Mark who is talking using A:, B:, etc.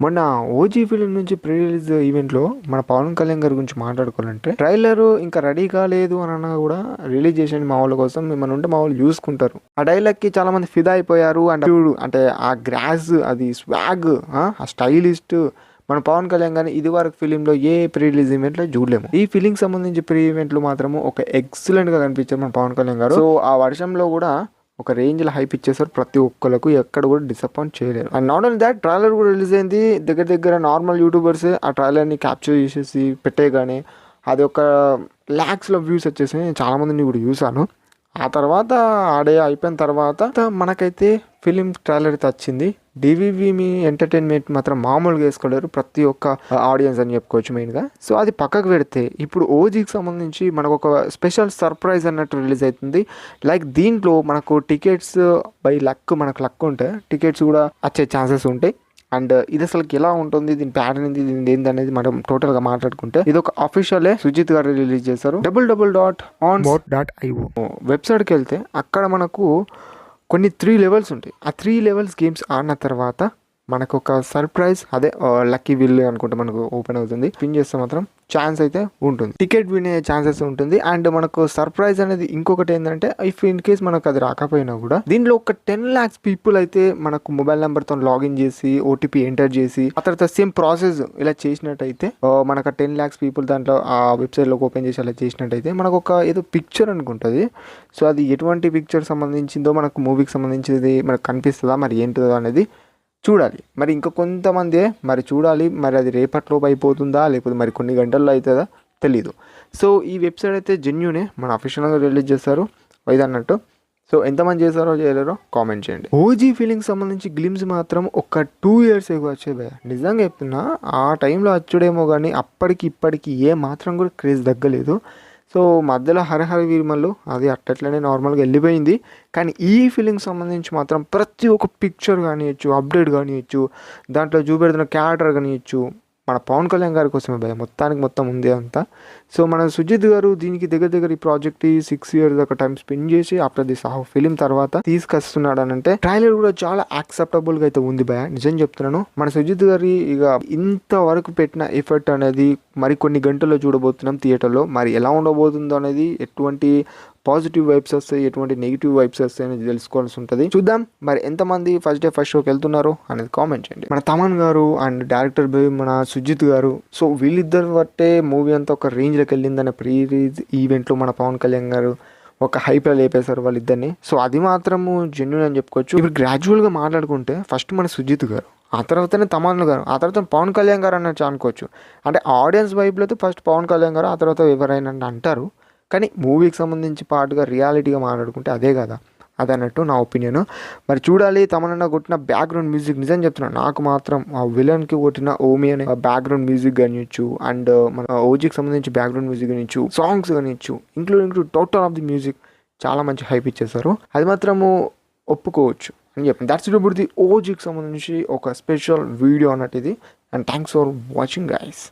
A: మొన్న OG film నుంచి pre release ఈవెంట్లో మన పవన్ కళ్యాణ్ గారి గురించి మాట్లాడుకోవాలంటే ట్రైలర్ ఇంకా రెడీ కాలేదు అని అన్నా కూడా రిలీజ్ చేసిన మా వాళ్ళ కోసం మిమ్మల్ని ఉంటే మా వాళ్ళు చూసుకుంటారు. ఆ డైలాగ్కి చాలా మంది ఫిదా అయిపోయారు. అండ్ చూడు అంటే ఆ గ్రాస్, అది స్వాగ్, ఆ స్టైలిస్ట్ మన పవన్ కళ్యాణ్ గారిని ఇది వరకు ఫిలింలో ఏ ప్రీ రిలీజ్ ఈవెంట్లో చూడలేము. ఈ ఫిలింకి సంబంధించి ప్రీ ఈవెంట్లు మాత్రము ఒక ఎక్సలెంట్గా కనిపించారు మన పవన్ కళ్యాణ్ గారు. సో ఆ వర్షంలో కూడా ఒక రేంజ్లో హైప్ ఇచ్చేసారు. ప్రతి ఒక్కరికి ఎక్కడ కూడా డిసప్పాయింట్ చేయలేరు. And not only that, trailer కూడా రిలీజ్ అయింది. దగ్గర దగ్గర నార్మల్ యూట్యూబర్స్ ఆ ట్రైలర్ని క్యాప్చర్ చేసేసి పెట్టేగానే అది ఒక ల్యాక్స్లో వ్యూస్ వచ్చేసి నేను చాలామందిని కూడా చూసాను. ఆ తర్వాత ఆడే అయిపోయిన తర్వాత మనకైతే ఫిలిం ట్రైలర్ అయితే వచ్చింది. డివివి మీ ఎంటర్టైన్మెంట్ మాత్రం మామూలుగా వేసుకోలేరు ప్రతి ఒక్క ఆడియన్స్ అని చెప్పుకోవచ్చు మెయిన్గా. సో అది పక్కకు పెడితే ఇప్పుడు ఓజీకి సంబంధించి మనకు ఒక స్పెషల్ సర్ప్రైజ్ అన్నట్టు రిలీజ్ అవుతుంది. లైక్ దీంట్లో మనకు టికెట్స్ బై లక్, మనకు లక్ ఉంటే టికెట్స్ కూడా వచ్చే ఛాన్సెస్ ఉంటాయి. అండ్ ఇది అసలుకి ఎలా ఉంటుంది, దీని ప్యాటర్న్ ఏంది, దీని ఏంది అనేది మనం టోటల్గా మాట్లాడుకుంటే ఇది ఒక అఫీషియలే సుజిత్ గారు రిలీజ్ చేశారు. www.onbot.io వెబ్సైట్కి వెళ్తే అక్కడ మనకు కొన్ని 3 లెవెల్స్ ఉంటాయి. ఆ 3 లెవెల్స్ గేమ్స్ ఆడిన తర్వాత మనకు ఒక సర్ప్రైజ్, అదే లక్కీ విల్ అనుకుంటే మనకు ఓపెన్ అవుతుంది. విన్ చేస్తే మాత్రం ఛాన్స్ అయితే ఉంటుంది, టికెట్ విన్ అయ్యే ఛాన్సెస్ ఉంటుంది. అండ్ మనకు సర్ప్రైజ్ అనేది ఇంకొకటి ఏంటంటే, ఇఫ్ ఇన్ కేస్ మనకు అది రాకపోయినా కూడా దీనిలో ఒక 10 lakhs పీపుల్ అయితే మనకు మొబైల్ నెంబర్తో లాగిన్ చేసి ఓటీపీ ఎంటర్ చేసి ఆ తర్వాత సేమ్ ప్రాసెస్ ఇలా చేసినట్టయితే మనకు 10 lakhs పీపుల్ దాంట్లో ఆ వెబ్సైట్లోకి ఓపెన్ చేసి అలా చేసినట్టయితే మనకు ఒక ఏదో పిక్చర్ అనుకుంటుంది. సో అది ఎటువంటి పిక్చర్ సంబంధించిందో మనకు మూవీకి సంబంధించింది మనకు కనిపిస్తుందా, మరి ఏంటిదో అనేది చూడాలి. మరి ఇంకా కొంతమంది మరి చూడాలి, మరి అది రేపట్లోపు అయిపోతుందా లేకపోతే మరి కొన్ని గంటల్లో అవుతుందా తెలీదు. సో ఈ వెబ్సైట్ అయితే జెన్యూనే మన అఫీషియల్గా రిలీజ్ చేస్తారు అన్నట్టు. సో ఎంతమంది చేస్తారో చేయలేరో కామెంట్ చేయండి. ఓజీ ఫీలింగ్స్ సంబంధించి గ్లిమ్స్ మాత్రం ఒక 2 years వచ్చేది. నిజంగా చెప్తున్నా, ఆ టైంలో వచ్చుడేమో కానీ అప్పటికి ఇప్పటికి ఏ మాత్రం కూడా క్రేజ్ తగ్గలేదు. సో మధ్యలో హరహర వీరమల్లు అది అట్లనే నార్మల్గా వెళ్ళిపోయింది. కానీ ఈ ఫీలింగ్స్ సంబంధించి మాత్రం ప్రతి ఒక్క పిక్చర్ కానివ్వచ్చు, అప్డేట్ కానివ్వచ్చు, దాంట్లో చూపెడుతున్న క్యారెక్టర్ కానివ్వచ్చు, మన పవన్ కళ్యాణ్ గారి కోసమే భయ మొత్తం ఉంది అంతా. సో మన సుజిత్ గారు దీనికి దగ్గర ఈ ప్రాజెక్ట్ 6 years దాకా టైం స్పెండ్ చేసి ఆఫ్టర్ దిస్ ఫిలిం తర్వాత తీసుకొస్తున్నాడు అని అంటే ట్రైలర్ కూడా చాలా యాక్సెప్టబుల్గా అయితే ఉంది భయ, నిజం చెప్తున్నాను. మన సుజిత్ గారి ఇక ఇంతవరకు పెట్టిన ఎఫర్ట్ అనేది మరి కొన్ని గంటల్లో చూడబోతున్నాం థియేటర్లో. మరి ఎలా ఉండబోతుందో అనేది, ఎటువంటి పాజిటివ్ వైబ్స్ వస్తాయి, ఎటువంటి నెగిటివ్ వైబ్స్ వస్తాయి అనేది తెలుసుకోవాల్సి ఉంటుంది. చూద్దాం మరి ఎంతమంది ఫస్ట్ డే ఫస్ట్ షోకి వెళ్తున్నారో అనేది కామెంట్ చేయండి. మన తమన్ గారు అండ్ డైరెక్టర్ మన సుజిత్ గారు, సో వీళ్ళిద్దరు బట్టే మూవీ అంతా ఒక రేంజ్లోకి వెళ్ళిందనే ప్రీ రిలీజ్ ఈవెంట్లో మన పవన్ కళ్యాణ్ గారు ఒక హైప్లో లేపేశారు వాళ్ళిద్దరిని. సో అది మాత్రము జెన్యూన్ అని చెప్పుకోవచ్చు. ఇప్పుడు గ్రాడ్యువల్గా మాట్లాడుకుంటే ఫస్ట్ మన సుజిత్ గారు, ఆ తర్వాతనే తమన్ గారు, ఆ తర్వాత పవన్ కళ్యాణ్ గారు అన్నట్టు అనుకోవచ్చు. అంటే ఆడియన్స్ వైపులో అయితే ఫస్ట్ పవన్ కళ్యాణ్ గారు, ఆ తర్వాత ఎవరైనా అంటారు. కానీ మూవీకి సంబంధించి పాటుగా రియాలిటీగా మాట్లాడుకుంటే అదే కదా, అదన్నట్టు నా ఒపీనియన్. మరి చూడాలి. తమన్నా కొట్టిన బ్యాక్గ్రౌండ్ మ్యూజిక్ నిజం చెప్తున్నాను, నాకు మాత్రం ఆ విలన్కి కొట్టిన ఓమి అనే బ్యాక్గ్రౌండ్ మ్యూజిక్ కానివచ్చు, అండ్ మన ఓజీకి సంబంధించి బ్యాక్గ్రౌండ్ మ్యూజిక్ కానిచ్చు, సాంగ్స్ కానిచ్చు, including total of the music చాలా మంచి హైప్ ఇచ్చేసారు. అది మాత్రము ఒప్పుకోవచ్చు అని చెప్పి. దట్స్ ఇట్ అబౌట్ ది ఓజీకి సంబంధించి ఒక స్పెషల్ వీడియో అన్నట్టు ఇది. And thanks for watching guys.